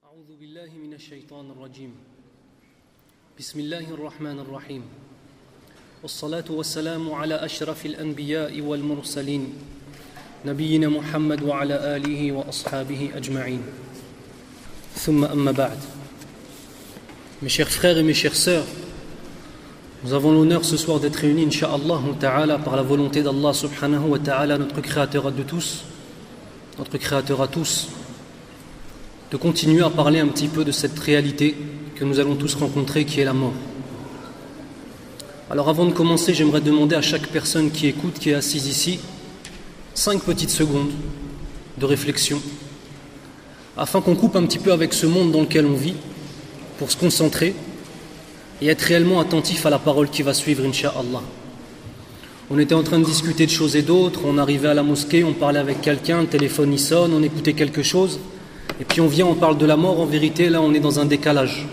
أعوذ بالله من الشيطان الرجيم بسم الله الرحمن الرحيم والصلاة والسلام على أشرف الأنبياء والمرسلين نبينا محمد وعلى آله وأصحابه أجمعين ثم أما بعد. Mes chers frères et mes chères sœurs, nous avons l'honneur ce soir d'être réunis, Inch'Allah ta'ala, par la volonté d'Allah subhanahu wa ta'ala, notre créateur de tous, notre créateur à tous, de continuer à parler un petit peu de cette réalité que nous allons tous rencontrer, qui est la mort. Alors avant de commencer, j'aimerais demander à chaque personne qui écoute, qui est assise ici, 5 petites secondes de réflexion, afin qu'on coupe un petit peu avec ce monde dans lequel on vit, pour se concentrer et être réellement attentif à la parole qui va suivre, Inch'Allah. On était en train de discuter de choses et d'autres, on arrivait à la mosquée, on parlait avec quelqu'un, le téléphone il sonne, on écoutait quelque chose, et puis on vient, on parle de la mort. En vérité, là on est dans un décalage.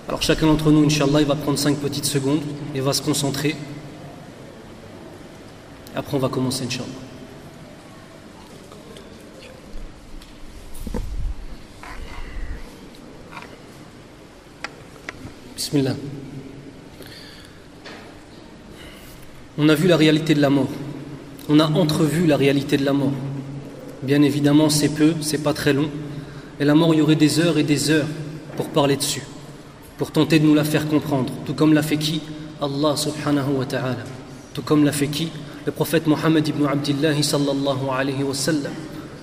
Alors chacun d'entre nous, Inch'Allah, il va prendre 5 petites secondes et va se concentrer. Et après on va commencer, Inch'Allah. Bismillah. On a vu la réalité de la mort. On a entrevu la réalité de la mort. Bien évidemment, c'est peu, c'est pas très long. Et la mort, il y aurait des heures et des heures pour parler dessus, pour tenter de nous la faire comprendre. Tout comme l'a fait qui? Allah subhanahu wa ta'ala. Tout comme l'a fait qui? Le prophète Mohammed ibn Abdillah sallallahu alayhi wa sallam.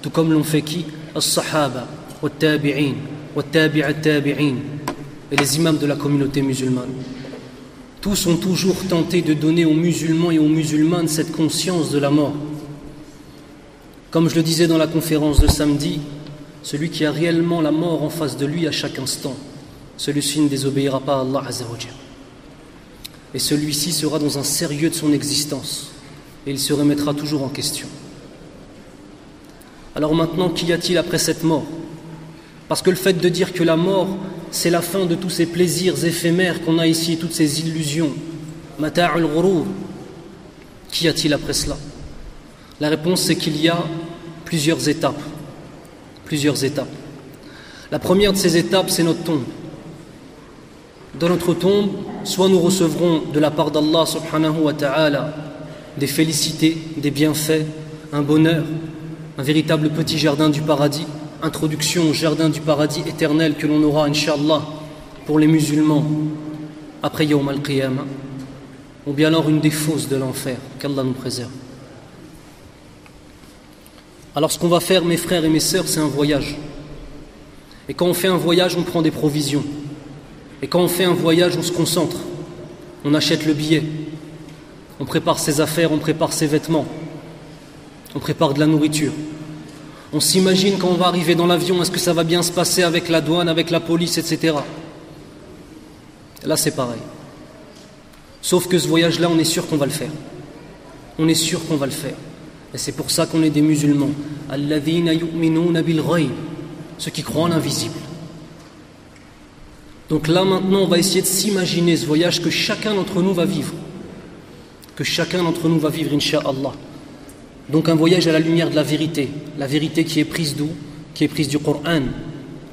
Tout comme l'ont fait qui? As-sahaba, wa tabi'in, wa tabi'at tabi'in. Et les imams de la communauté musulmane. Tous ont toujours tenté de donner aux musulmans et aux musulmanes cette conscience de la mort. Comme je le disais dans la conférence de samedi, celui qui a réellement la mort en face de lui à chaque instant, celui-ci ne désobéira pas à Allah Azza wa Jalla. Et celui-ci sera dans un sérieux de son existence et il se remettra toujours en question. Alors maintenant, qu'y a-t-il après cette mort? Parce que le fait de dire que la mort, c'est la fin de tous ces plaisirs éphémères qu'on a ici, toutes ces illusions, mata'ul ghurur, qu'y a-t-il après cela? La réponse, c'est qu'il y a plusieurs étapes. Plusieurs étapes. La première de ces étapes, c'est notre tombe. Dans notre tombe, soit nous recevrons de la part d'Allah subhanahu wa ta'ala des félicités, des bienfaits, un bonheur, un véritable petit jardin du paradis, introduction au jardin du paradis éternel que l'on aura, Inch'Allah, pour les musulmans après Yawm al-Qiyamah, ou bien alors une des fosses de l'enfer, qu'Allah nous préserve. Alors ce qu'on va faire, mes frères et mes sœurs, c'est un voyage. Et quand on fait un voyage, on prend des provisions. Et quand on fait un voyage, on se concentre. On achète le billet. On prépare ses affaires, on prépare ses vêtements. On prépare de la nourriture. On s'imagine quand on va arriver dans l'avion, est-ce que ça va bien se passer avec la douane, avec la police, etc. Là, c'est pareil. Sauf que ce voyage-là, on est sûr qu'on va le faire. On est sûr qu'on va le faire. Et c'est pour ça qu'on est des musulmans. Alladhina yu'minuna bil ghayb, ceux qui croient en l'invisible. Donc là maintenant, on va essayer de s'imaginer ce voyage que chacun d'entre nous va vivre. Que chacun d'entre nous va vivre, Inch'Allah. Donc un voyage à la lumière de la vérité qui est prise d'où? Qui est prise du Coran,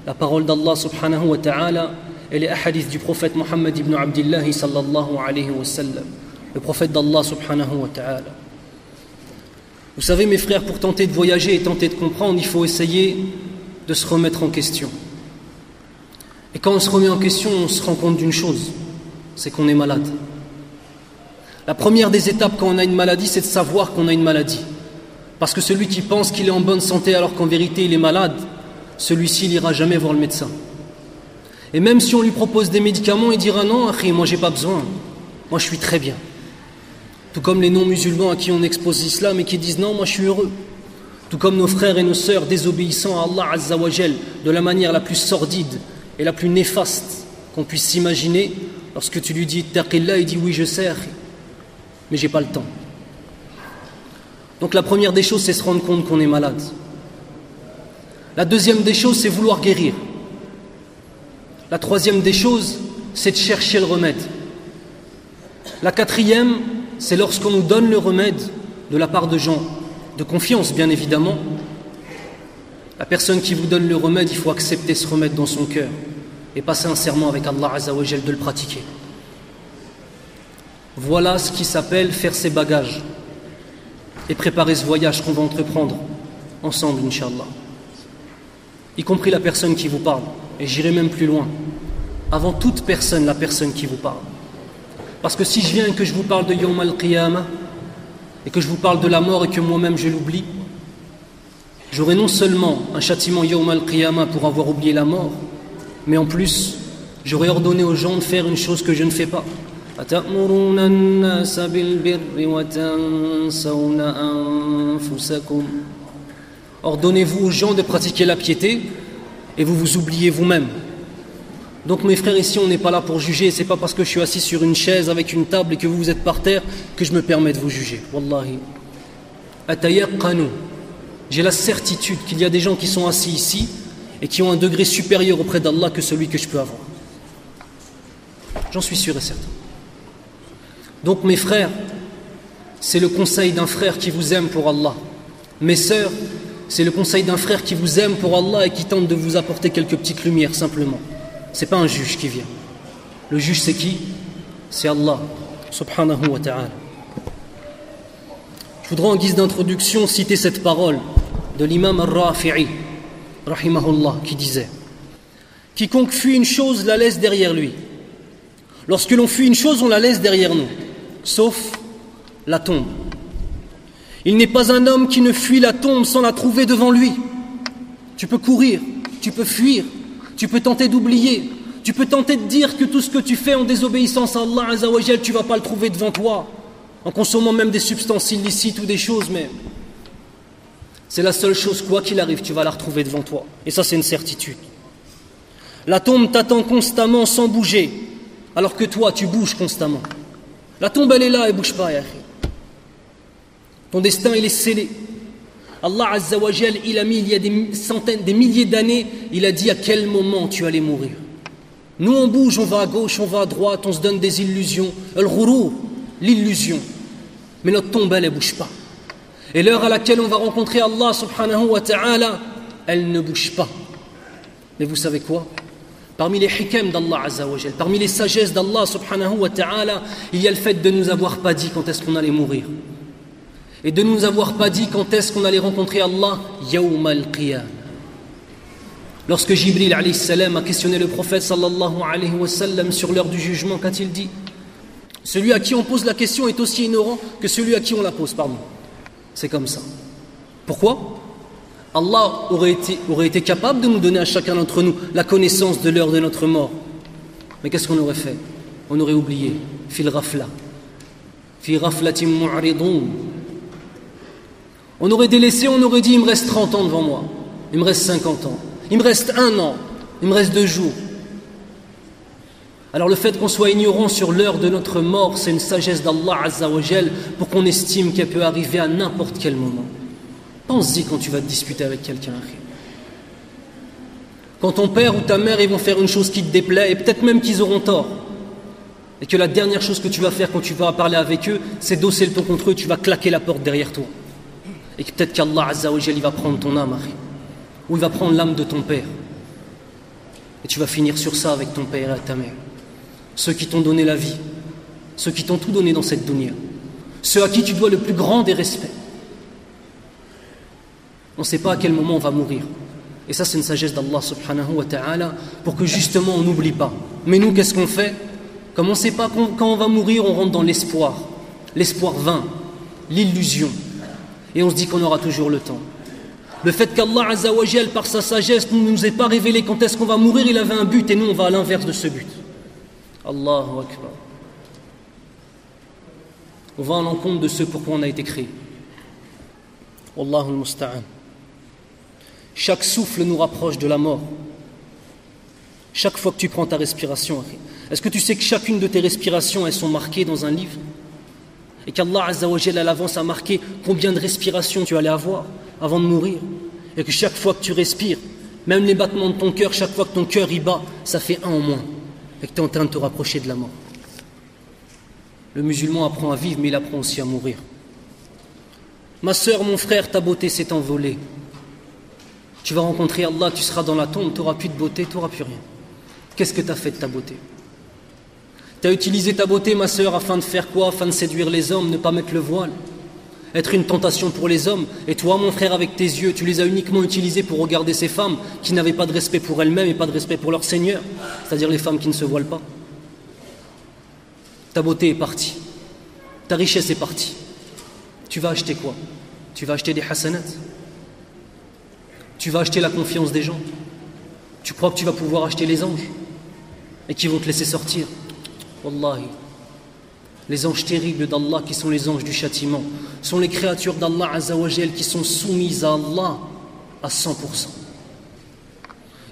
la parole d'Allah subhanahu wa ta'ala et les hadiths du prophète Mohammed ibn Abdillah sallallahu alayhi wa sallam, le prophète d'Allah subhanahu wa ta'ala. Vous savez mes frères, pour tenter de voyager et tenter de comprendre, il faut essayer de se remettre en question. Et quand on se remet en question, on se rend compte d'une chose, c'est qu'on est malade. La première des étapes quand on a une maladie, c'est de savoir qu'on a une maladie. Parce que celui qui pense qu'il est en bonne santé alors qu'en vérité il est malade, celui-ci il n'ira jamais voir le médecin. Et même si on lui propose des médicaments, il dira non, akhi, moi j'ai pas besoin, moi je suis très bien. Tout comme les non-musulmans à qui on expose l'islam et qui disent non, moi je suis heureux. Tout comme nos frères et nos sœurs désobéissant à Allah Azza wa Jal de la manière la plus sordide et la plus néfaste qu'on puisse s'imaginer. Lorsque tu lui dis taqillah, il dit oui je sais, mais j'ai pas le temps. Donc la première des choses, c'est se rendre compte qu'on est malade. La deuxième des choses, c'est vouloir guérir. La troisième des choses, c'est de chercher le remède. La quatrième, c'est lorsqu'on nous donne le remède de la part de gens de confiance, bien évidemment, La personne qui vous donne le remède, il faut accepter ce remède dans son cœur et passer un serment avec Allah Azza wa Jal de le pratiquer. Voilà ce qui s'appelle faire ses bagages et préparer ce voyage qu'on va entreprendre ensemble, Inch'Allah. Y compris la personne qui vous parle. Et j'irai même plus loin. Avant toute personne, la personne qui vous parle. Parce que si je viens et que je vous parle de Yawm al-Qiyamah, et que je vous parle de la mort et que moi-même je l'oublie, j'aurai non seulement un châtiment Yawm al-Qiyamah pour avoir oublié la mort, mais en plus, j'aurai ordonné aux gens de faire une chose que je ne fais pas. Ordonnez-vous aux gens de pratiquer la piété et vous vous oubliez vous-même. Donc mes frères, ici on n'est pas là pour juger. C'est pas parce que je suis assis sur une chaise avec une table et que vous êtes par terre que je me permets de vous juger. Wallahi. Atayaqqanu. J'ai la certitude qu'il y a des gens qui sont assis ici et qui ont un degré supérieur auprès d'Allah que celui que je peux avoir. J'en suis sûr et certain. Donc mes frères, c'est le conseil d'un frère qui vous aime pour Allah. Mes sœurs, c'est le conseil d'un frère qui vous aime pour Allah et qui tente de vous apporter quelques petites lumières simplement. C'est pas un juge qui vient. Le juge c'est qui? C'est Allah subhanahu wa ta'ala. Je voudrais en guise d'introduction citer cette parole de l'imam al-Rafi'i rahimahullah qui disait: quiconque fuit une chose la laisse derrière lui. Lorsque l'on fuit une chose, on la laisse derrière nous, sauf la tombe. Il n'est pas un homme qui ne fuit la tombe sans la trouver devant lui. Tu peux courir, tu peux fuir, tu peux tenter d'oublier, tu peux tenter de dire que tout ce que tu fais en désobéissance à Allah Azza wa Jal, tu ne vas pas le trouver devant toi, en consommant même des substances illicites ou des choses, mais c'est la seule chose, quoi qu'il arrive, tu vas la retrouver devant toi. Et ça, c'est une certitude. La tombe t'attend constamment sans bouger, alors que toi, tu bouges constamment. La tombe, elle est là, elle ne bouge pas, ya akhi. Ton destin, il est scellé. Allah Azza wa Jal, il a mis il y a des centaines, des milliers d'années, il a dit à quel moment tu allais mourir. Nous, on bouge, on va à gauche, on va à droite, on se donne des illusions. Al-ghurur, l'illusion. Mais notre tombe, elle ne bouge pas. Et l'heure à laquelle on va rencontrer Allah subhanahu wa ta'ala, elle ne bouge pas. Mais vous savez quoi? Parmi les hikam d'Allah Azza wa Jal, parmi les sagesses d'Allah subhanahu wa ta'ala, il y a le fait de nous avoir pas dit quand est-ce qu'on allait mourir. Et de nous avoir pas dit quand est-ce qu'on allait rencontrer Allah, Yawm al-Qiyamah. Lorsque Jibril alayhi salam a questionné le prophète sallallahu alayhi wa sallam sur l'heure du jugement, qu'a-t-il dit? Celui à qui on pose la question est aussi ignorant que celui à qui on la pose, pardon. C'est comme ça. Pourquoi? Allah aurait été capable de nous donner à chacun d'entre nous la connaissance de l'heure de notre mort. Mais qu'est-ce qu'on aurait fait? On aurait oublié. Fil ghafla. Fi ghaflatin mu'ridun. On aurait délaissé, on aurait dit: il me reste 30 ans devant moi, il me reste 50 ans, il me reste 1 an, il me reste 2 jours. Alors le fait qu'on soit ignorant sur l'heure de notre mort, c'est une sagesse d'Allah Azza wa Jal pour qu'on estime qu'elle peut arriver à n'importe quel moment. Pense-y quand tu vas te disputer avec quelqu'un. Quand ton père ou ta mère ils vont faire une chose qui te déplaît, et peut-être même qu'ils auront tort, et que la dernière chose que tu vas faire quand tu vas parler avec eux, c'est d'osser le ton contre eux, tu vas claquer la porte derrière toi. Et que peut-être qu'Allah Azza wa Jal, il va prendre ton âme, ou il va prendre l'âme de ton père. Et tu vas finir sur ça avec ton père et ta mère. Ceux qui t'ont donné la vie, ceux qui t'ont tout donné dans cette dunya, ceux à qui tu dois le plus grand des respects. On ne sait pas à quel moment on va mourir. Et ça, c'est une sagesse d'Allah subhanahu wa ta'ala pour que justement on n'oublie pas. Mais nous, qu'est-ce qu'on fait? Comme on ne sait pas quand on va mourir, on rentre dans l'espoir vain, l'illusion. Et on se dit qu'on aura toujours le temps. Le fait qu'Allah Azza wa Jal, par sa sagesse, ne nous ait pas révélé quand est-ce qu'on va mourir, il avait un but et nous on va à l'inverse de ce but. Allahu Akbar. On va à l'encontre de ce pourquoi on a été créé. Wallahu al-musta'an. Chaque souffle nous rapproche de la mort. Chaque fois que tu prends ta respiration, est-ce que tu sais que chacune de tes respirations, elles sont marquées dans un livre? Et qu'Allah Azza wa Jal à l'avance a marqué combien de respirations tu allais avoir avant de mourir. Et que chaque fois que tu respires, même les battements de ton cœur, chaque fois que ton cœur y bat, ça fait 1 en moins. Et que tu es en train de te rapprocher de la mort. Le musulman apprend à vivre, mais il apprend aussi à mourir. Ma sœur, mon frère, ta beauté s'est envolée. Tu vas rencontrer Allah, tu seras dans la tombe, tu n'auras plus de beauté, tu n'auras plus rien. Qu'est-ce que tu as fait de ta beauté? Tu as utilisé ta beauté, ma sœur, afin de faire quoi? Afin de séduire les hommes, ne pas mettre le voile, être une tentation pour les hommes. Et toi, mon frère, avec tes yeux, tu les as uniquement utilisés pour regarder ces femmes qui n'avaient pas de respect pour elles-mêmes et pas de respect pour leur Seigneur, c'est-à-dire les femmes qui ne se voilent pas. Ta beauté est partie, ta richesse est partie. Tu vas acheter quoi? Tu vas acheter des hasanats? Tu vas acheter la confiance des gens? Tu crois que tu vas pouvoir acheter les anges et qui vont te laisser sortir? Wallahi, les anges terribles d'Allah qui sont les anges du châtiment sont les créatures d'Allah Azza wa Jal qui sont soumises à Allah à 100%.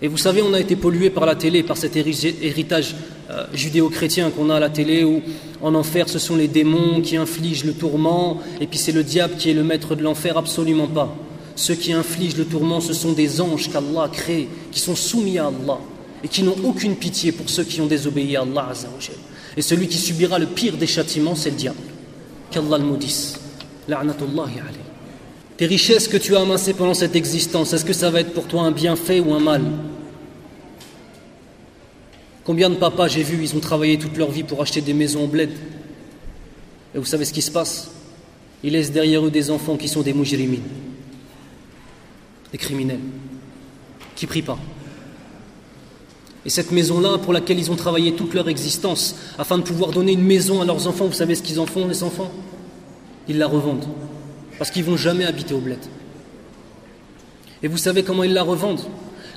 Et vous savez, on a été pollué par la télé, par cet héritage judéo-chrétien qu'on a à la télé, où en enfer ce sont les démons qui infligent le tourment et puis c'est le diable qui est le maître de l'enfer. Absolument pas. Ceux qui infligent le tourment, ce sont des anges qu'Allah a créés, qui sont soumis à Allah et qui n'ont aucune pitié pour ceux qui ont désobéi à Allah Azza wa Jal. Et celui qui subira le pire des châtiments, c'est le diable. Qu'Allah le maudisse. La'natullahi alayhi. Tes richesses que tu as amassées pendant cette existence, est-ce que ça va être pour toi un bienfait ou un mal? Combien de papas j'ai vu, ils ont travaillé toute leur vie pour acheter des maisons au bled. Et vous savez ce qui se passe? Ils laissent derrière eux des enfants qui sont des mujrimines, des criminels, qui ne prient pas. Et cette maison-là, pour laquelle ils ont travaillé toute leur existence, afin de pouvoir donner une maison à leurs enfants, vous savez ce qu'ils en font, les enfants? Ils la revendent, parce qu'ils ne vont jamais habiter au bled. Et vous savez comment ils la revendent?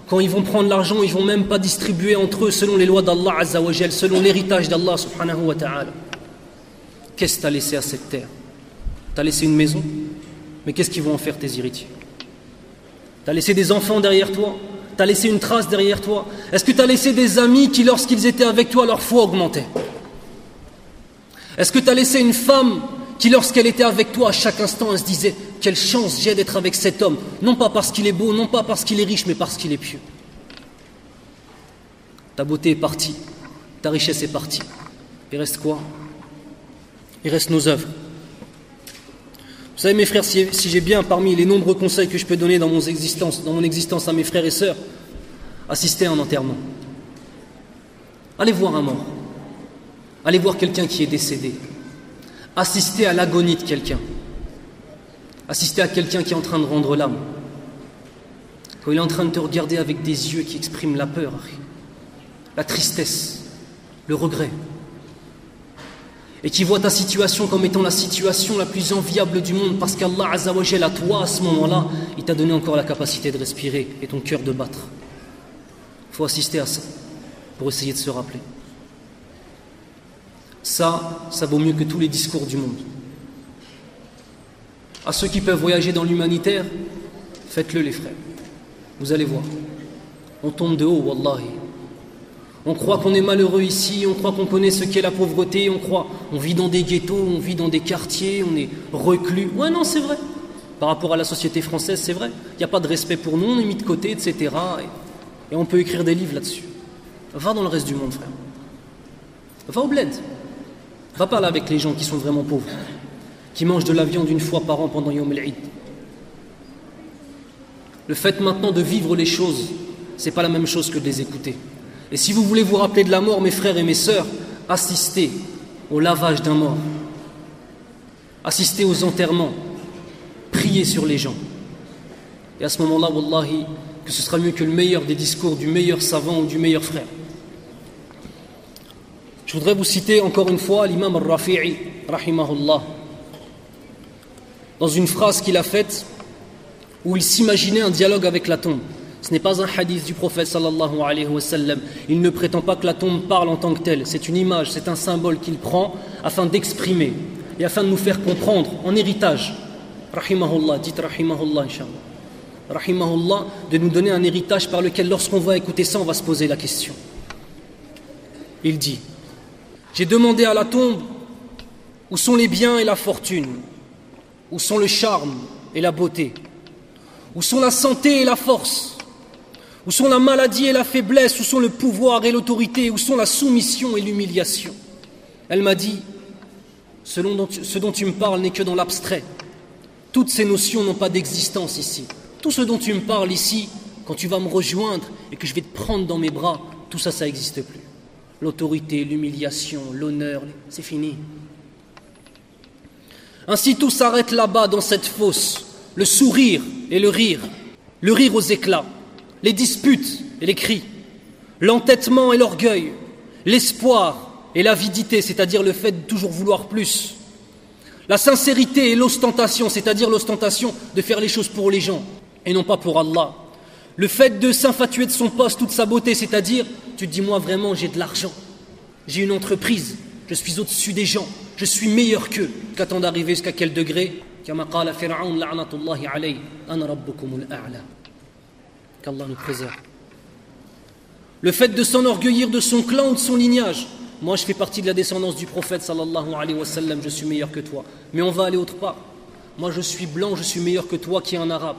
Quand ils vont prendre l'argent, ils ne vont même pas distribuer entre eux selon les lois d'Allah Azza wa Jal, selon l'héritage d'Allah subhanahu wa ta'ala. Qu'est-ce que tu as laissé à cette terre? Tu as laissé une maison, mais qu'est-ce qu'ils vont en faire tes héritiers? Tu as laissé des enfants derrière toi? Tu as laissé une trace derrière toi? Est-ce que tu as laissé des amis qui, lorsqu'ils étaient avec toi, leur foi augmentait? Est-ce que tu as laissé une femme qui, lorsqu'elle était avec toi, à chaque instant, elle se disait « Quelle chance j'ai d'être avec cet homme !» Non pas parce qu'il est beau, non pas parce qu'il est riche, mais parce qu'il est pieux. Ta beauté est partie, ta richesse est partie. Il reste quoi? Il reste nos œuvres. Vous savez, mes frères, si j'ai bien parmi les nombreux conseils que je peux donner dans mon existence à mes frères et sœurs, assistez à un enterrement. Allez voir un mort. Allez voir quelqu'un qui est décédé. Assistez à l'agonie de quelqu'un. Assistez à quelqu'un qui est en train de rendre l'âme. Quand il est en train de te regarder avec des yeux qui expriment la peur, la tristesse, le regret, et qui voit ta situation comme étant la situation la plus enviable du monde, parce qu'Allah Azza wa Jal, à toi, à ce moment-là, il t'a donné encore la capacité de respirer et ton cœur de battre. Il faut assister à ça pour essayer de se rappeler. Ça vaut mieux que tous les discours du monde. À ceux qui peuvent voyager dans l'humanitaire, faites-le les frères. Vous allez voir. On tombe de haut, wallahi. On croit qu'on est malheureux ici, on croit qu'on connaît ce qu'est la pauvreté, on vit dans des ghettos, on vit dans des quartiers, on est reclus. Ouais, non, c'est vrai. Par rapport à la société française, c'est vrai. Il n'y a pas de respect pour nous, on est mis de côté, etc. Et on peut écrire des livres là-dessus. Va dans le reste du monde, frère. Va au bled. Va pas là avec les gens qui sont vraiment pauvres, qui mangent de la viande une fois par an pendant Yom el-Eid. Le fait maintenant de vivre les choses, c'est pas la même chose que de les écouter. Et si vous voulez vous rappeler de la mort, mes frères et mes sœurs, assistez au lavage d'un mort. Assistez aux enterrements. Priez sur les gens. Et à ce moment-là, wallahi, que ce sera mieux que le meilleur des discours du meilleur savant ou du meilleur frère. Je voudrais vous citer encore une fois l'imam al-Rafi'i, rahimahullah, dans une phrase qu'il a faite où il s'imaginait un dialogue avec la tombe. Ce n'est pas un hadith du prophète sallallahu alayhi wa sallam. Il ne prétend pas que la tombe parle en tant que telle. C'est une image, c'est un symbole qu'il prend afin d'exprimer et afin de nous faire comprendre en héritage. Rahimahullah, dites rahimahullah, inshallah. Rahimahullah, de nous donner un héritage par lequel, lorsqu'on va écouter ça, on va se poser la question. Il dit: j'ai demandé à la tombe où sont les biens et la fortune, où sont le charme et la beauté, où sont la santé et la force, où sont la maladie et la faiblesse, où sont le pouvoir et l'autorité, où sont la soumission et l'humiliation. Elle m'a dit: ce dont tu me parles n'est que dans l'abstrait. Toutes ces notions n'ont pas d'existence ici. Tout ce dont tu me parles ici quand tu vas me rejoindre et que je vais te prendre dans mes bras, tout ça, ça n'existe plus. L'autorité, l'humiliation, l'honneur, c'est fini. Ainsi tout s'arrête là-bas dans cette fosse, le sourire et le rire aux éclats, les disputes et les cris, l'entêtement et l'orgueil, l'espoir et l'avidité, c'est-à-dire le fait de toujours vouloir plus, la sincérité et l'ostentation, c'est-à-dire l'ostentation de faire les choses pour les gens et non pas pour Allah, le fait de s'infatuer de son poste ou de sa beauté, c'est-à-dire tu te dis moi vraiment j'ai de l'argent, j'ai une entreprise, je suis au-dessus des gens, je suis meilleur qu'eux. Qu'attend d'arriver jusqu'à quel degré? Qu'Allah nous préserve. Le fait de s'enorgueillir de son clan ou de son lignage. Moi je fais partie de la descendance du prophète sallallahu alayhi wa sallam, je suis meilleur que toi. Mais on va aller autre part. Moi je suis blanc, je suis meilleur que toi qui est un arabe.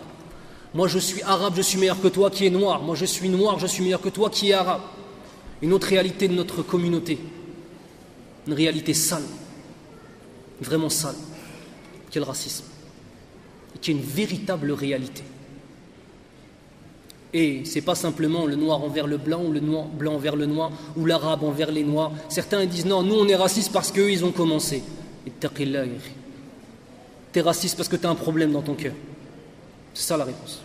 Moi je suis arabe, je suis meilleur que toi qui est noir. Moi je suis noir, je suis meilleur que toi qui est arabe. Une autre réalité de notre communauté. Une réalité sale. Vraiment sale. Qui est le racisme. Qui est une véritable réalité. Et c'est pas simplement le noir envers le blanc, ou le blanc envers le noir, ou l'arabe envers les noirs. Certains disent non, nous on est racistes parce qu'eux ils ont commencé. T'es raciste parce que t'as un problème dans ton cœur. C'est ça la réponse.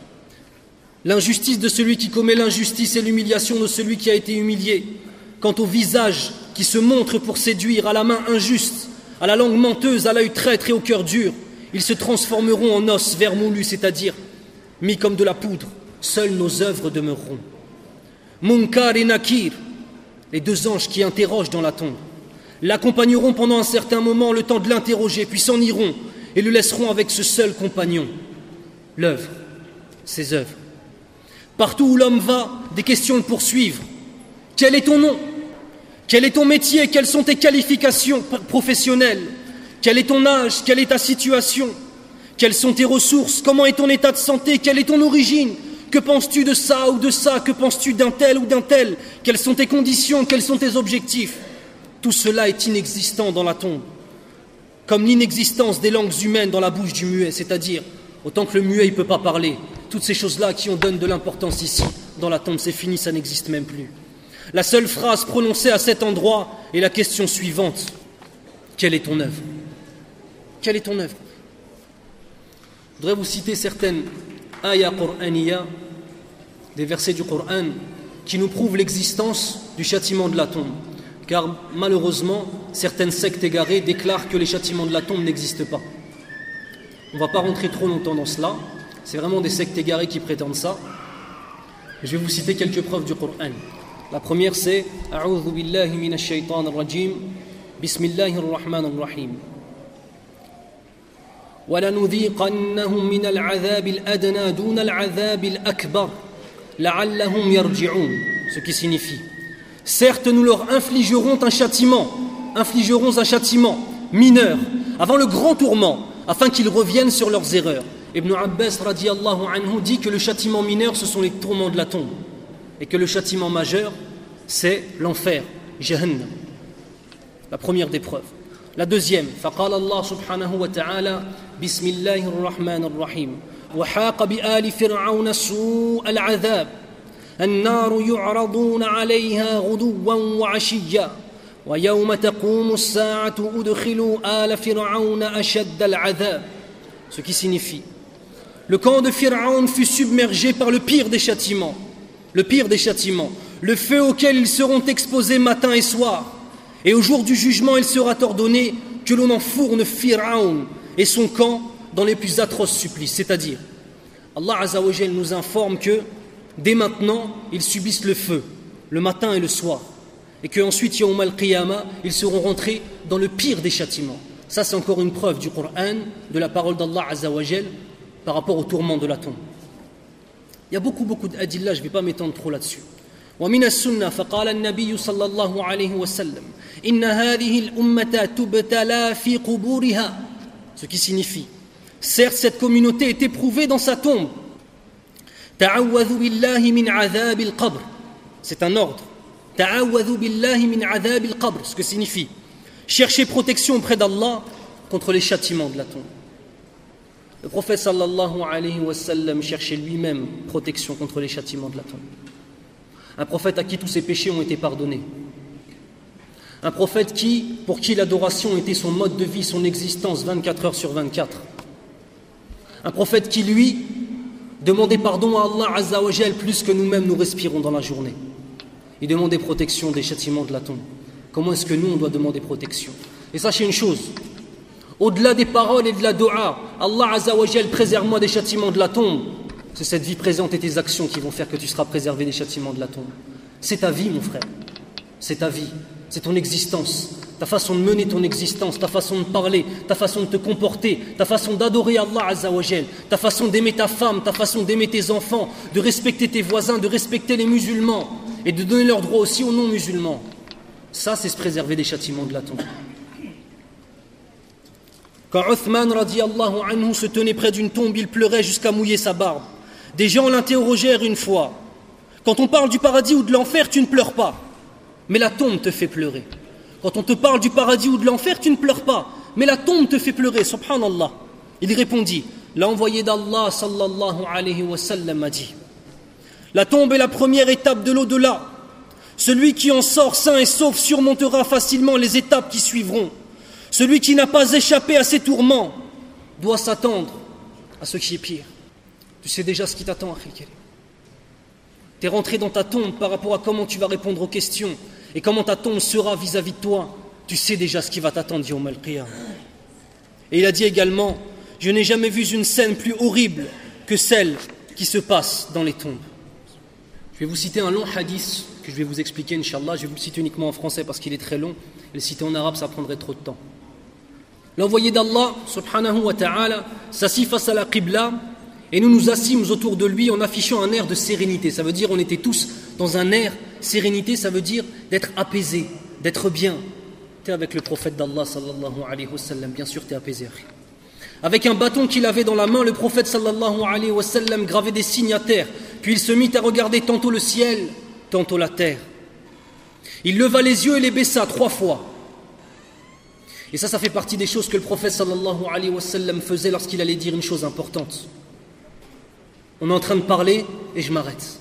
L'injustice de celui qui commet l'injustice et l'humiliation de celui qui a été humilié. Quant au visage qui se montre pour séduire, à la main injuste, à la langue menteuse, à l'œil traître et au cœur dur, ils se transformeront en os vermoulus, c'est-à-dire mis comme de la poudre. Seules nos œuvres demeureront. Munkar et Nakir, les deux anges qui interrogent dans la tombe, l'accompagneront pendant un certain moment, le temps de l'interroger, puis s'en iront et le laisseront avec ce seul compagnon, l'œuvre, ses œuvres. Partout où l'homme va, des questions le poursuivent. Quel est ton nom? Quel est ton métier? Quelles sont tes qualifications professionnelles? Quel est ton âge? Quelle est ta situation? Quelles sont tes ressources? Comment est ton état de santé? Quelle est ton origine? Que penses-tu de ça ou de ça? Que penses-tu d'un tel ou d'un tel? Quelles sont tes conditions? Quels sont tes objectifs? Tout cela est inexistant dans la tombe. Comme l'inexistence des langues humaines dans la bouche du muet, c'est-à-dire, autant que le muet ne peut pas parler, toutes ces choses-là qui on donne de l'importance ici, dans la tombe, c'est fini, ça n'existe même plus. La seule phrase prononcée à cet endroit est la question suivante. Quelle est ton œuvre? Quelle est ton œuvre? Je voudrais vous citer certaines ayats qur'aniyya, des versets du Coran, qui nous prouvent l'existence du châtiment de la tombe. Car malheureusement, certaines sectes égarées déclarent que les châtiments de la tombe n'existent pas. On ne va pas rentrer trop longtemps dans cela. C'est vraiment des sectes égarées qui prétendent ça. Je vais vous citer quelques preuves du Coran. La première c'est A'udhu billahi minash shaitanir rajim. Bismillahir rahmanir rahim. وَلَنُذِيقَنَّهُمْ مِنَ الْعَذَابِ الْأَدْنَى دُونَ الْعَذَابِ الْأَكْبَرِ لَعَلَّهُمْ يَرْجِعُونَ. Ce qui signifie, certes nous leur infligerons un châtiment mineur avant le grand tourment, afin qu'ils reviennent sur leurs erreurs. Ibn Abbas radiyallahu anhu dit que le châtiment mineur ce sont les tourments de la tombe et que le châtiment majeur c'est l'enfer, Jahannam. La première des preuves. La deuxième, فقال الله سبحانه وتعالى بسم الله الرحمن الرحيم وحاق بآل فرعون سوء العذاب النار يعرضون عليها غدوا وعشيا ويوم تقوم الساعة أدخلوا آل فرعون أشد العذاب. Ce qui signifie, le camp de Pharaon fut submergé par le pire des châtiments, le feu auquel ils seront exposés matin et soir. Et au jour du jugement, il sera ordonné que l'on enfourne Pharaon et son camp dans les plus atroces supplices. C'est-à-dire, Allah Azza wa Jal nous informe que dès maintenant, ils subissent le feu, le matin et le soir. Et qu'ensuite, Yawm al-Qiyamah, ils seront rentrés dans le pire des châtiments. Ça, c'est encore une preuve du Coran, de la parole d'Allah Azza wa Jal par rapport au tourment de la tombe. Il y a beaucoup d'adillah, je ne vais pas m'étendre trop là-dessus. ومن السنة فقال النبي صلى الله عليه وسلم إن هذه الأمة تبتلى في قبورها. Ce qui signifie, certes cette communauté est éprouvée dans sa tombe. تعوذوا بالله من عذاب القبر. C'est un ordre. تعوذوا بالله من عذاب القبر. Ce que signifie, cherchez protection auprès d'Allah contre les châtiments de la tombe. Le prophète sallallahu alayhi wa sallam cherchait lui-même protection contre les châtiments de la tombe. Un prophète à qui tous ses péchés ont été pardonnés. Un prophète pour qui l'adoration était son mode de vie, son existence 24 heures sur 24. Un prophète qui, lui, demandait pardon à Allah Azza wa Jal plus que nous-mêmes nous respirons dans la journée. Il demandait protection des châtiments de la tombe. Comment est-ce que nous, on doit demander protection? Et sachez une chose, au-delà des paroles et de la dua, Allah Azza wa Jal, préserve-moi des châtiments de la tombe. C'est cette vie présente et tes actions qui vont faire que tu seras préservé des châtiments de la tombe. C'est ta vie, mon frère. C'est ta vie. C'est ton existence. Ta façon de mener ton existence, ta façon de parler, ta façon de te comporter, ta façon d'adorer Allah Azza wa Jal, ta façon d'aimer ta femme, ta façon d'aimer tes enfants, de respecter tes voisins, de respecter les musulmans et de donner leurs droits aussi aux non-musulmans. Ça, c'est se préserver des châtiments de la tombe. Quand Uthman radiyallahu anhu se tenait près d'une tombe, il pleurait jusqu'à mouiller sa barbe. Des gens l'interrogèrent une fois. Quand on parle du paradis ou de l'enfer, tu ne pleures pas, mais la tombe te fait pleurer. Quand on te parle du paradis ou de l'enfer, tu ne pleures pas, mais la tombe te fait pleurer, subhanallah. Il répondit, l'envoyé d'Allah sallallahu alayhi wa sallam a dit, la tombe est la première étape de l'au-delà. Celui qui en sort sain et sauf surmontera facilement les étapes qui suivront. Celui qui n'a pas échappé à ces tourments doit s'attendre à ce qui est pire. Tu sais déjà ce qui t'attend, Akhi Karim. Tu es rentré dans ta tombe par rapport à comment tu vas répondre aux questions et comment ta tombe sera vis-à-vis de toi. Tu sais déjà ce qui va t'attendre, Yawm al-Qiyamah. Et il a dit également, je n'ai jamais vu une scène plus horrible que celle qui se passe dans les tombes. Je vais vous citer un long hadith que je vais vous expliquer, Inch'Allah. Je vais vous le citer uniquement en français parce qu'il est très long. Et le citer en arabe, ça prendrait trop de temps. L'envoyé d'Allah, subhanahu wa ta'ala, s'assit face à la Qibla et nous nous assîmes autour de lui en affichant un air de sérénité. Ça veut dire on était tous dans un air sérénité, ça veut dire d'être apaisé, d'être bien. Tu es avec le prophète d'Allah sallallahu alayhi wa sallam, bien sûr tu es apaisé. Avec un bâton qu'il avait dans la main, le prophète sallallahu alayhi wa sallam gravait des signes à terre, puis il se mit à regarder tantôt le ciel, tantôt la terre. Il leva les yeux et les baissa 3 fois. Et ça fait partie des choses que le prophète sallallahu alayhi wa sallam faisait lorsqu'il allait dire une chose importante. On est en train de parler et je m'arrête.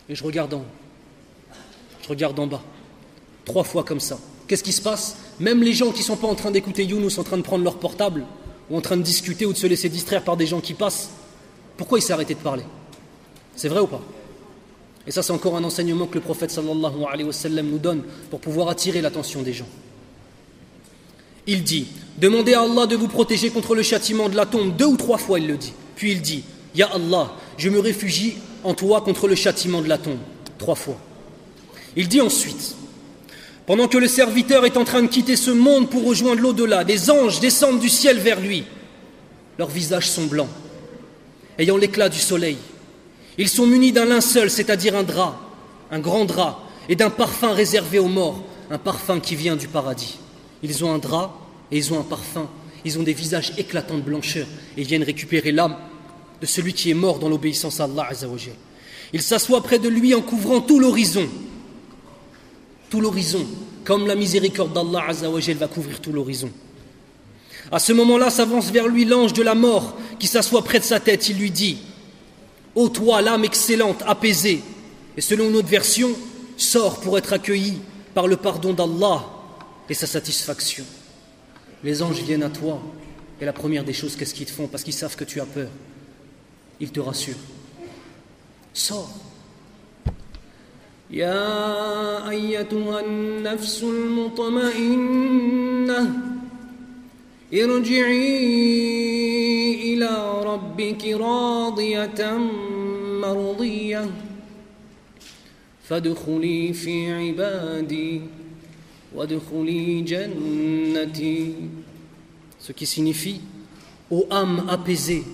Et je regarde en haut. Je regarde en bas. 3 fois comme ça. Qu'est-ce qui se passe? Même les gens qui ne sont pas en train d'écouter Younous, en train de prendre leur portable, ou en train de discuter ou de se laisser distraire par des gens qui passent, pourquoi il s'est arrêté de parler? C'est vrai ou pas? Et ça, c'est encore un enseignement que le prophète sallallahu alayhi wa sallam nous donne pour pouvoir attirer l'attention des gens. Il dit, demandez à Allah de vous protéger contre le châtiment de la tombe. 2 ou 3 fois il le dit. Puis il dit, Ya Allah, je me réfugie en toi contre le châtiment de la tombe. 3 fois. Il dit ensuite, pendant que le serviteur est en train de quitter ce monde pour rejoindre l'au-delà, des anges descendent du ciel vers lui. Leurs visages sont blancs, ayant l'éclat du soleil. Ils sont munis d'un linceul, c'est-à-dire un drap, un grand drap, et d'un parfum réservé aux morts, un parfum qui vient du paradis. Ils ont un drap et ils ont un parfum. Ils ont des visages éclatants de blancheur et viennent récupérer l'âme de celui qui est mort dans l'obéissance à Allah Azza wa Jal. Il s'assoit près de lui en couvrant tout l'horizon. Tout l'horizon, comme la miséricorde d'Allah Azza wa Jal va couvrir tout l'horizon. À ce moment-là s'avance vers lui l'ange de la mort qui s'assoit près de sa tête. Il lui dit, ô toi, l'âme excellente, apaisée, et selon une autre version, sors pour être accueilli par le pardon d'Allah et sa satisfaction. Les anges viennent à toi, et la première des choses, qu'est-ce qu'ils te font? Parce qu'ils savent que tu as peur. Ils te rassurent. Sors. Ya ayyatuha an-nafsu al-mutma'innah irji'i ila rabbiki radiyatan mardiyah fadkhuli fi ibadi wadkhuli jannati. Ce qui signifie, ô âme apaisée,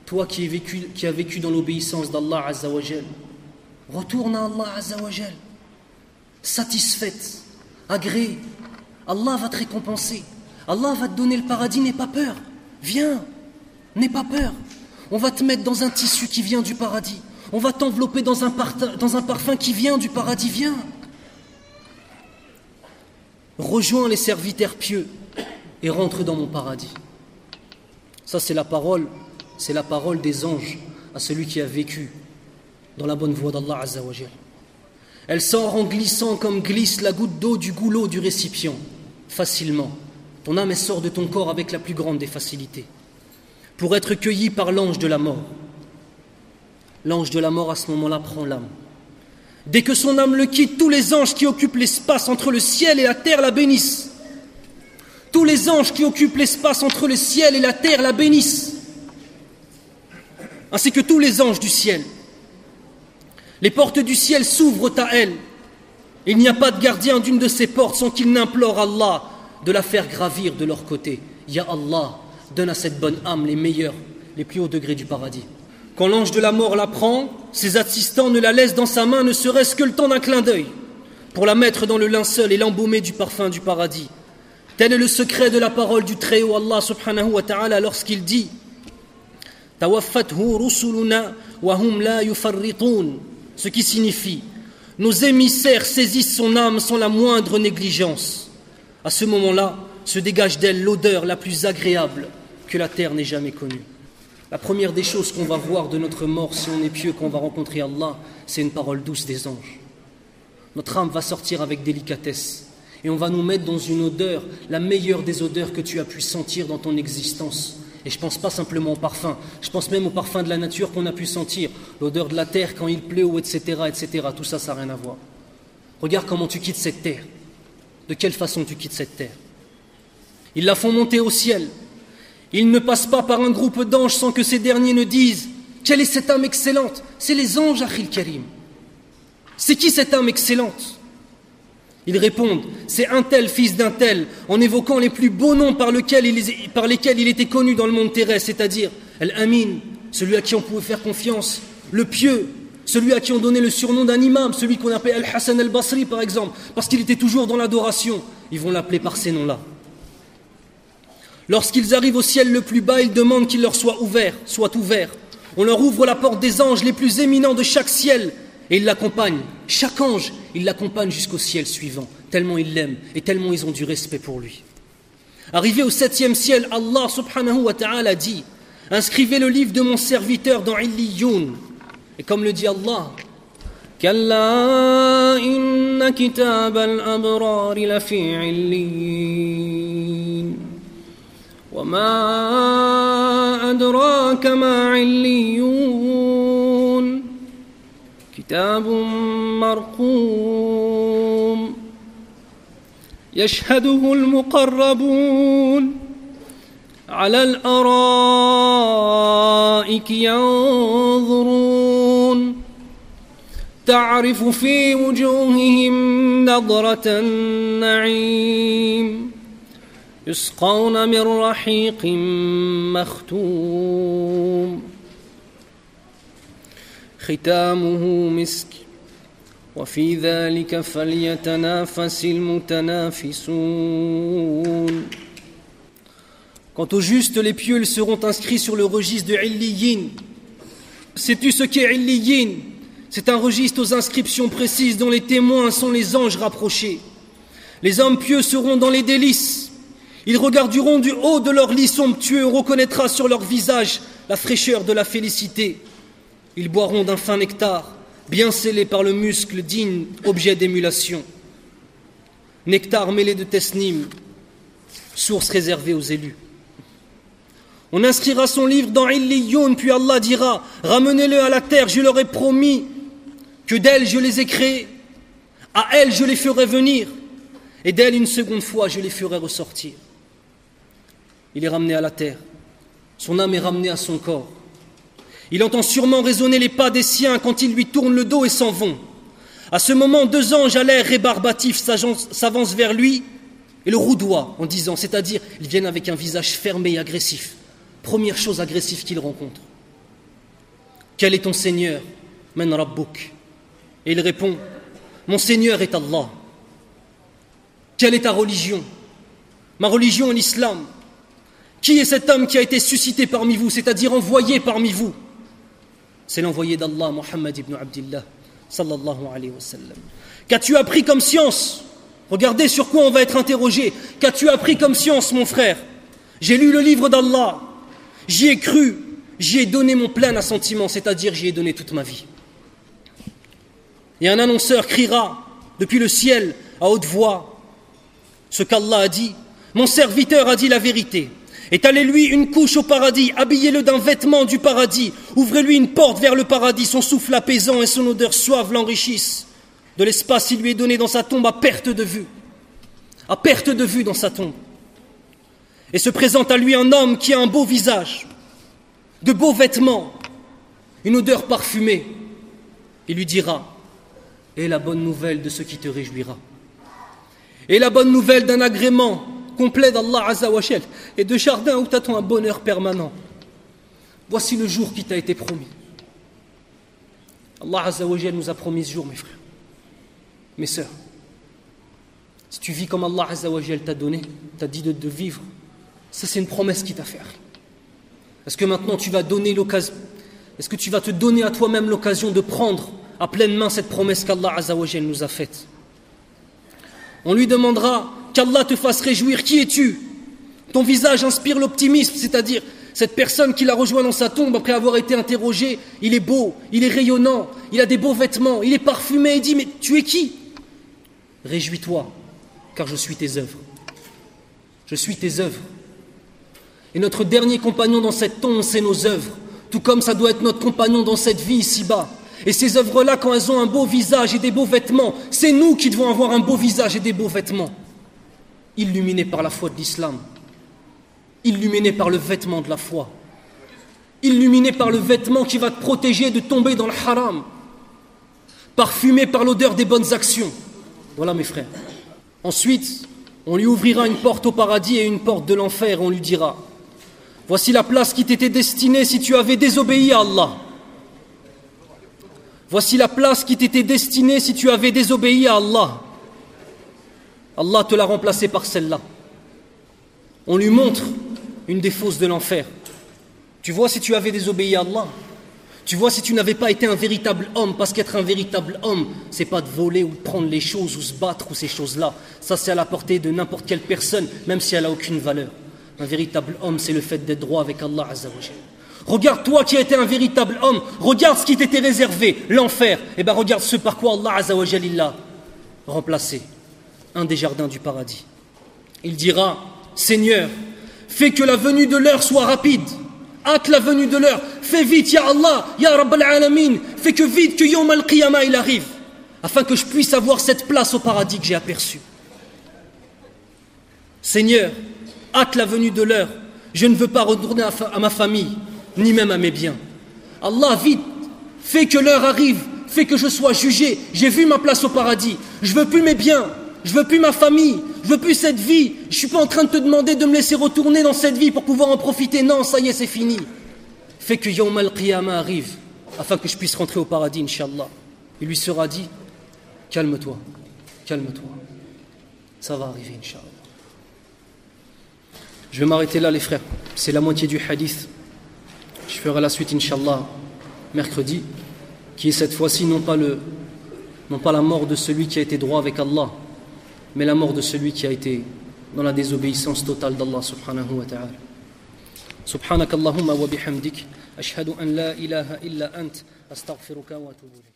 toi qui as vécu dans l'obéissance d'Allah Azza wa Jal, retourne à Allah Azza wa Jal, satisfaite, agréée. Allah va te récompenser. Allah va te donner le paradis, n'aie pas peur. Viens, n'aie pas peur. On va te mettre dans un tissu qui vient du paradis. On va t'envelopper dans un parfum qui vient du paradis. Viens. Rejoins les serviteurs pieux et rentre dans mon paradis. Ça, c'est la parole des anges à celui qui a vécu dans la bonne voie d'Allah Azza wa Jal. Elle sort en glissant comme glisse la goutte d'eau du goulot du récipient, facilement. Ton âme, elle sort de ton corps avec la plus grande des facilités, pour être cueillie par l'ange de la mort. L'ange de la mort, à ce moment-là, prend l'âme. Dès que son âme le quitte, tous les anges qui occupent l'espace entre le ciel et la terre la bénissent. Tous les anges qui occupent l'espace entre le ciel et la terre la bénissent. Ainsi que tous les anges du ciel. Les portes du ciel s'ouvrent à elle. Il n'y a pas de gardien d'une de ces portes sans qu'il n'implore Allah de la faire gravir de leur côté. Ya Allah, donne à cette bonne âme les meilleurs, les plus hauts degrés du paradis. Quand l'ange de la mort la prend, ses assistants ne la laissent dans sa main ne serait-ce que le temps d'un clin d'œil, pour la mettre dans le linceul et l'embaumer du parfum du paradis. Tel est le secret de la parole du Très-Haut Allah subhanahu wa ta'ala lorsqu'il dit « Tawaffathu rusuluna wa hum la yufarritun » ce qui signifie « Nos émissaires saisissent son âme sans la moindre négligence ». À ce moment-là, se dégage d'elle l'odeur la plus agréable que la terre n'ait jamais connue. La première des choses qu'on va voir de notre mort, si on est pieux, quand on va rencontrer Allah, c'est une parole douce des anges. Notre âme va sortir avec délicatesse et on va nous mettre dans une odeur, la meilleure des odeurs que tu as pu sentir dans ton existence. Et je ne pense pas simplement au parfum, je pense même au parfum de la nature qu'on a pu sentir, l'odeur de la terre quand il pleut, etc., etc. Tout ça, ça n'a rien à voir. Regarde comment tu quittes cette terre. De quelle façon tu quittes cette terre? Ils la font monter au ciel. Ils ne passent pas par un groupe d'anges sans que ces derniers ne disent « Quelle est cette âme excellente ?» C'est les anges, Akhil Karim. C'est qui cette âme excellente? Ils répondent « C'est un tel fils d'un tel » en évoquant les plus beaux noms par lesquels il était connu dans le monde terrestre, c'est-à-dire Al-Amin, celui à qui on pouvait faire confiance, le pieux, celui à qui on donnait le surnom d'un imam, celui qu'on appelait Al-Hassan al-Basri par exemple, parce qu'il était toujours dans l'adoration. Ils vont l'appeler par ces noms-là. Lorsqu'ils arrivent au ciel le plus bas, ils demandent qu'il leur soit ouvert. On leur ouvre la porte des anges les plus éminents de chaque ciel et ils l'accompagnent. Chaque ange, il l'accompagne jusqu'au ciel suivant, tellement ils l'aiment et tellement ils ont du respect pour lui. Arrivé au 7e ciel, Allah subhanahu wa ta'ala dit « Inscrivez le livre de mon serviteur dans Illiyoun » et comme le dit Allah « Kalla inna kitab al-abrar lafi Illiyin » وما أدراك ما عليون كتاب مرقوم يشهده المقربون على الأرائك ينظرون تعرف في وجوههم نضرة النعيم يسقون من رحيق مختوم ختامه مسك وفي ذلك فليتنافس المتنافسون. Quant aux justes, les pieux, ils seront inscrits sur le registre de Illiyin. Sais-tu ce qu'est Illiyin? C'est un registre aux inscriptions précises dont les témoins sont les anges rapprochés. Les hommes pieux seront dans les délices. Ils regarderont du haut de leur lit somptueux, on reconnaîtra sur leur visage la fraîcheur de la félicité. Ils boiront d'un fin nectar, bien scellé par le muscle digne, objet d'émulation. Nectar mêlé de tesnim, source réservée aux élus. On inscrira son livre dans Illiyoun, puis Allah dira « Ramenez-le à la terre, je leur ai promis que d'elle je les ai créés, à elle je les ferai venir, et d'elle une seconde fois je les ferai ressortir. » Il est ramené à la terre, son âme est ramenée à son corps. Il entend sûrement résonner les pas des siens quand ils lui tournent le dos et s'en vont. À ce moment, 2 anges à l'air rébarbatif s'avancent vers lui et le roudoient en disant, c'est-à-dire, ils viennent avec un visage fermé et agressif. Première chose agressive qu'il rencontre. Quel est ton Seigneur? Man Rabbuk. Et il répond, mon Seigneur est Allah. Quelle est ta religion? Ma religion est l'islam. Qui est cet homme qui a été suscité parmi vous, c'est-à-dire envoyé parmi vous? C'est l'envoyé d'Allah, Muhammad ibn Abdillah, sallallahu alayhi wa sallam. Qu'as-tu appris comme science? Regardez sur quoi on va être interrogé. Qu'as-tu appris comme science, mon frère? J'ai lu le livre d'Allah. J'y ai cru, j'y ai donné mon plein assentiment, c'est-à-dire j'y ai donné toute ma vie. Et un annonceur criera depuis le ciel à haute voix ce qu'Allah a dit. Mon serviteur a dit la vérité. Étalez-lui une couche au paradis, habillez-le d'un vêtement du paradis, ouvrez-lui une porte vers le paradis, son souffle apaisant et son odeur suave l'enrichissent. De l'espace, il lui est donné dans sa tombe à perte de vue dans sa tombe. Et se présente à lui un homme qui a un beau visage, de beaux vêtements, une odeur parfumée. Il lui dira: et la bonne nouvelle de ce qui te réjouira, et la bonne nouvelle d'un agrément complet d'Allah Azza wa Jal et de jardin où t'attend un bonheur permanent. Voici le jour qui t'a été promis. Allah Azza wa Jal nous a promis ce jour, mes frères, mes sœurs. Si tu vis comme Allah Azza wa Jal t'a donné, t'a dit de vivre, ça c'est une promesse qu'il t'a fait. Est-ce que maintenant tu vas donner l'occasion, est-ce que tu vas te donner à toi-même l'occasion de prendre à pleine main cette promesse qu'Allah Azza wa Jal nous a faite? On lui demandera qu'Allah te fasse réjouir. Qui es-tu? Ton visage inspire l'optimisme, c'est-à-dire cette personne qui l'a rejoint dans sa tombe après avoir été interrogé, il est beau, il est rayonnant, il a des beaux vêtements, il est parfumé, il dit: mais tu es qui? Réjouis-toi, car je suis tes œuvres. Je suis tes œuvres. Et notre dernier compagnon dans cette tombe, c'est nos œuvres, tout comme ça doit être notre compagnon dans cette vie ici-bas. Et ces œuvres-là, quand elles ont un beau visage et des beaux vêtements, c'est nous qui devons avoir un beau visage et des beaux vêtements. Illuminés par la foi de l'islam, illuminés par le vêtement de la foi, illuminés par le vêtement qui va te protéger de tomber dans le haram, parfumé par l'odeur des bonnes actions. Voilà, mes frères. Ensuite, on lui ouvrira une porte au paradis et une porte de l'enfer. On lui dira: voici la place qui t'était destinée si tu avais désobéi à Allah. Voici la place qui t'était destinée si tu avais désobéi à Allah. Allah te l'a remplacée par celle-là. On lui montre une des fosses de l'enfer. Tu vois, si tu avais désobéi à Allah, tu vois, si tu n'avais pas été un véritable homme, parce qu'être un véritable homme, c'est pas de voler ou de prendre les choses ou se battre ou ces choses-là. Ça, c'est à la portée de n'importe quelle personne, même si elle n'a aucune valeur. Un véritable homme, c'est le fait d'être droit avec Allah Azza wa Jal. Regarde toi qui as été un véritable homme, regarde ce qui t'était réservé, l'enfer. Et bien regarde ce par quoi Allah Azza wa Jal l'a remplacé, un des jardins du paradis. Il dira: Seigneur, fais que la venue de l'heure soit rapide, hâte la venue de l'heure, fais vite, Ya Allah, Ya Rabbal Alamin, fais que vite que Yawm al-Qiyamah il arrive, afin que je puisse avoir cette place au paradis que j'ai aperçue. Seigneur, hâte la venue de l'heure, je ne veux pas retourner à ma famille, ni même à mes biens. Allah, vite, fais que l'heure arrive, fais que je sois jugé, j'ai vu ma place au paradis, je veux plus mes biens, je veux plus ma famille, je veux plus cette vie, je suis pas en train de te demander de me laisser retourner dans cette vie pour pouvoir en profiter, non, ça y est, c'est fini. Fais que Yawm al-Qiyamah arrive, afin que je puisse rentrer au paradis, Inch'Allah. Il lui sera dit: calme-toi, calme-toi, ça va arriver, Inch'Allah. Je vais m'arrêter là, les frères, c'est la moitié du hadith. Je ferai la suite, Inch'Allah, mercredi, qui est cette fois-ci non pas la mort de celui qui a été droit avec Allah, mais la mort de celui qui a été dans la désobéissance totale d'Allah subhanahu wa ta'ala. Subhanakallahumma wa bihamdik, ashhadu an la ilaha illa ant, astaghfiruka wa atubu ilayk.